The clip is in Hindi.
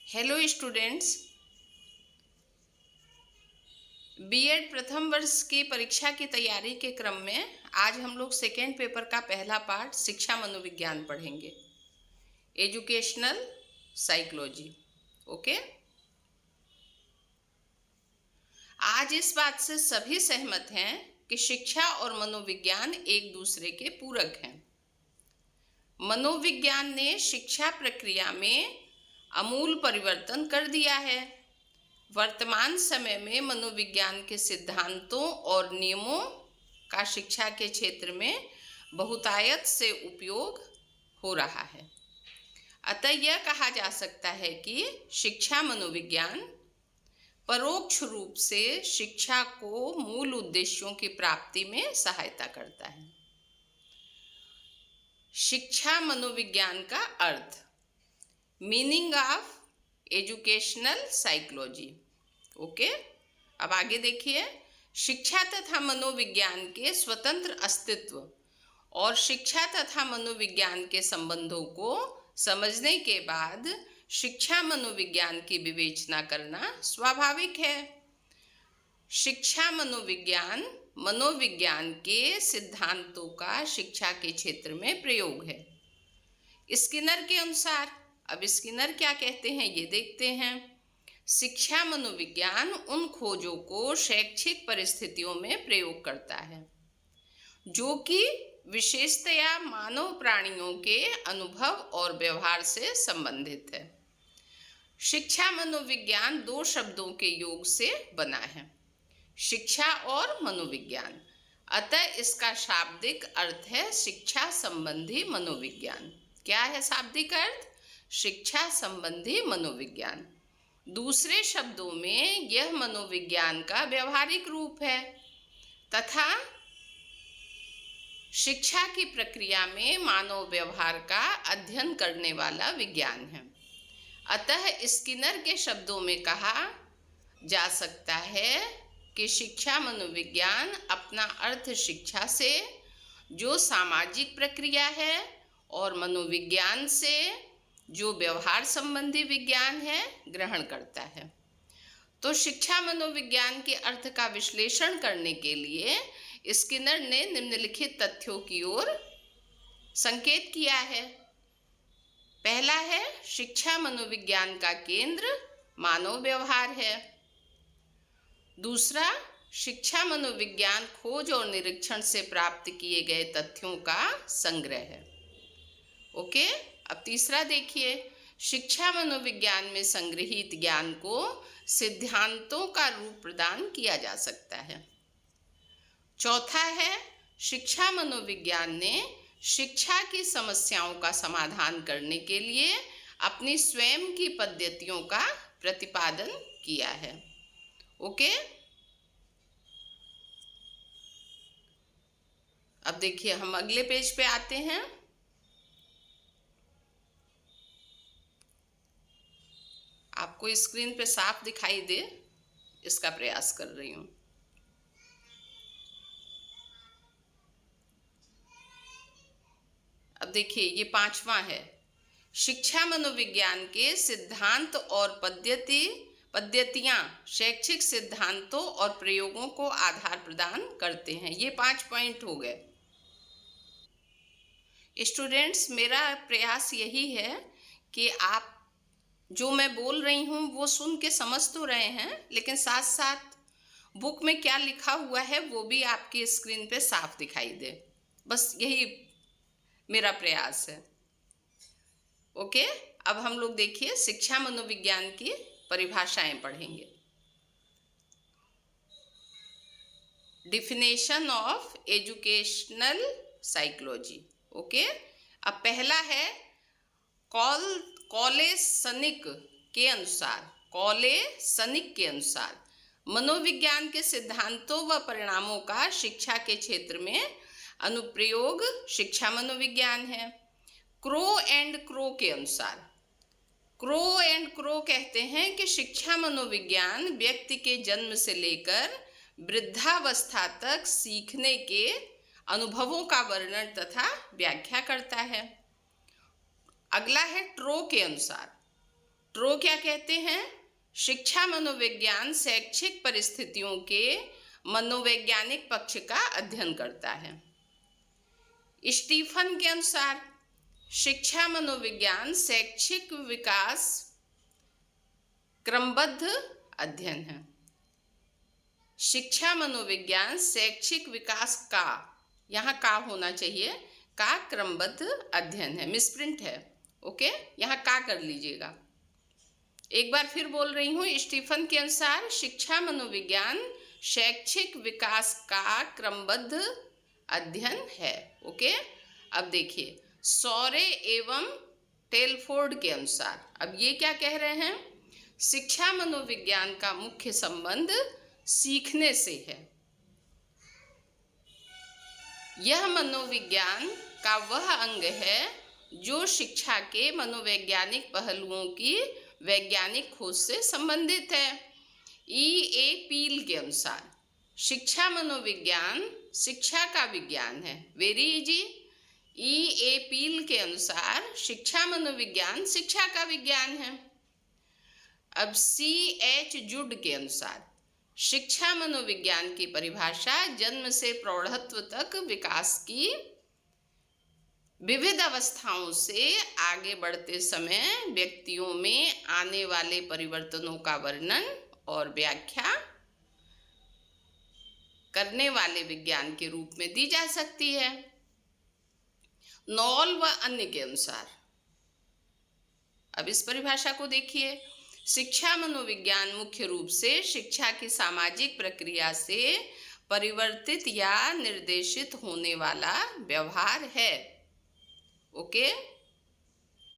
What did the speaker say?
हेलो स्टूडेंट्स, बीएड प्रथम वर्ष की परीक्षा की तैयारी के क्रम में आज हम लोग सेकेंड पेपर का पहला पार्ट शिक्षा मनोविज्ञान पढ़ेंगे, एजुकेशनल साइकोलॉजी। ओके, आज इस बात से सभी सहमत हैं कि शिक्षा और मनोविज्ञान एक दूसरे के पूरक हैं। मनोविज्ञान ने शिक्षा प्रक्रिया में आमूल परिवर्तन कर दिया है। वर्तमान समय में मनोविज्ञान के सिद्धांतों और नियमों का शिक्षा के क्षेत्र में बहुतायत से उपयोग हो रहा है। अतः यह कहा जा सकता है कि शिक्षा मनोविज्ञान परोक्ष रूप से शिक्षा को मूल उद्देश्यों की प्राप्ति में सहायता करता है। शिक्षा मनोविज्ञान का अर्थ, meaning of educational psychology. Okay, अब आगे देखिए, शिक्षा तथा मनोविज्ञान के स्वतंत्र अस्तित्व और शिक्षा तथा मनोविज्ञान के संबंधों को समझने के बाद शिक्षा मनोविज्ञान की विवेचना करना स्वाभाविक है। शिक्षा मनोविज्ञान मनोविज्ञान के सिद्धांतों का शिक्षा के क्षेत्र में प्रयोग है। स्किनर के अनुसार, अब स्किनर क्या कहते हैं ये देखते हैं। शिक्षा मनोविज्ञान उन खोजों को शैक्षिक परिस्थितियों में प्रयोग करता है जो कि विशेषतया मानव प्राणियों के अनुभव और व्यवहार से संबंधित है। शिक्षा मनोविज्ञान दो शब्दों के योग से बना है, शिक्षा और मनोविज्ञान। अतः इसका शाब्दिक अर्थ है शिक्षा संबंधी मनोविज्ञान। क्या है शाब्दिक अर्थ? शिक्षा संबंधी मनोविज्ञान। दूसरे शब्दों में यह मनोविज्ञान का व्यवहारिक रूप है तथा शिक्षा की प्रक्रिया में मानव व्यवहार का अध्ययन करने वाला विज्ञान है। अतः स्किनर के शब्दों में कहा जा सकता है कि शिक्षा मनोविज्ञान अपना अर्थ शिक्षा से, जो सामाजिक प्रक्रिया है, और मनोविज्ञान से, जो व्यवहार संबंधी विज्ञान है, ग्रहण करता है। तो शिक्षा मनोविज्ञान के अर्थ का विश्लेषण करने के लिए स्किनर ने निम्नलिखित तथ्यों की ओर संकेत किया है। पहला है, शिक्षा मनोविज्ञान का केंद्र मानव व्यवहार है। दूसरा, शिक्षा मनोविज्ञान खोज और निरीक्षण से प्राप्त किए गए तथ्यों का संग्रह है। ओके, अब तीसरा देखिए, शिक्षा मनोविज्ञान में संग्रहित ज्ञान को सिद्धांतों का रूप प्रदान किया जा सकता है। चौथा है, शिक्षा मनोविज्ञान ने शिक्षा की समस्याओं का समाधान करने के लिए अपनी स्वयं की पद्धतियों का प्रतिपादन किया है। ओके, अब देखिए हम अगले पेज पे आते हैं। आपको स्क्रीन पे साफ दिखाई दे इसका प्रयास कर रही हूँ। अब देखिए ये पांचवा है, शिक्षा मनोविज्ञान के सिद्धांत और पद्धतियाँ शैक्षिक सिद्धांतों और प्रयोगों को आधार प्रदान करते हैं। ये 5 पॉइंट हो गए। स्टूडेंट्स, मेरा प्रयास यही है कि आप जो मैं बोल रही हूँ वो सुन के समझ तो रहे हैं, लेकिन साथ साथ बुक में क्या लिखा हुआ है वो भी आपकी स्क्रीन पे साफ दिखाई दे। बस यही मेरा प्रयास है। ओके, अब हम लोग देखिए शिक्षा मनोविज्ञान की परिभाषाएं पढ़ेंगे। Definition of educational psychology. Okay, अब पहला है कॉलेसनिक के अनुसार मनोविज्ञान के सिद्धांतों व परिणामों का शिक्षा के क्षेत्र में अनुप्रयोग शिक्षा मनोविज्ञान है। क्रो एंड क्रो कहते हैं कि शिक्षा मनोविज्ञान व्यक्ति के जन्म से लेकर वृद्धावस्था तक सीखने के अनुभवों का वर्णन तथा व्याख्या करता है। अगला है ट्रो के अनुसार। ट्रो क्या कहते हैं? शिक्षा मनोविज्ञान शैक्षिक परिस्थितियों के मनोवैज्ञानिक पक्ष का अध्ययन करता है। स्टीफन के अनुसार शिक्षा मनोविज्ञान शैक्षिक विकास क्रमबद्ध अध्ययन है। शिक्षा मनोविज्ञान शैक्षिक विकास का, यहाँ का होना चाहिए, का क्रमबद्ध अध्ययन है, मिसप्रिंट है। ओके, यहाँ का कर लीजिएगा। एक बार फिर बोल रही हूँ, स्टीफन के अनुसार शिक्षा मनोविज्ञान शैक्षिक विकास का क्रमबद्ध अध्ययन है। ओके, अब देखिए सौरे एवं टेलफोर्ड के अनुसार, अब ये क्या कह रहे हैं? शिक्षा मनोविज्ञान का मुख्य संबंध सीखने से है। यह मनोविज्ञान का वह अंग है जो शिक्षा के मनोवैज्ञानिक पहलुओं की वैज्ञानिक खोज से संबंधित है। E.A. पील के अनुसार शिक्षा मनोविज्ञान शिक्षा का विज्ञान है। Very easy. E.A. पील के अनुसार शिक्षा मनोविज्ञान शिक्षा का विज्ञान है। अब C.H. जुड के अनुसार शिक्षा मनोविज्ञान की परिभाषा जन्म से प्रौढ़त्व तक विकास की विविध अवस्थाओं से आगे बढ़ते समय व्यक्तियों में आने वाले परिवर्तनों का वर्णन और व्याख्या करने वाले विज्ञान के रूप में दी जा सकती है। नॉल व अन्य के अनुसार, अब इस परिभाषा को देखिए, शिक्षा मनोविज्ञान मुख्य रूप से शिक्षा की सामाजिक प्रक्रिया से परिवर्तित या निर्देशित होने वाला व्यवहार है। ओके।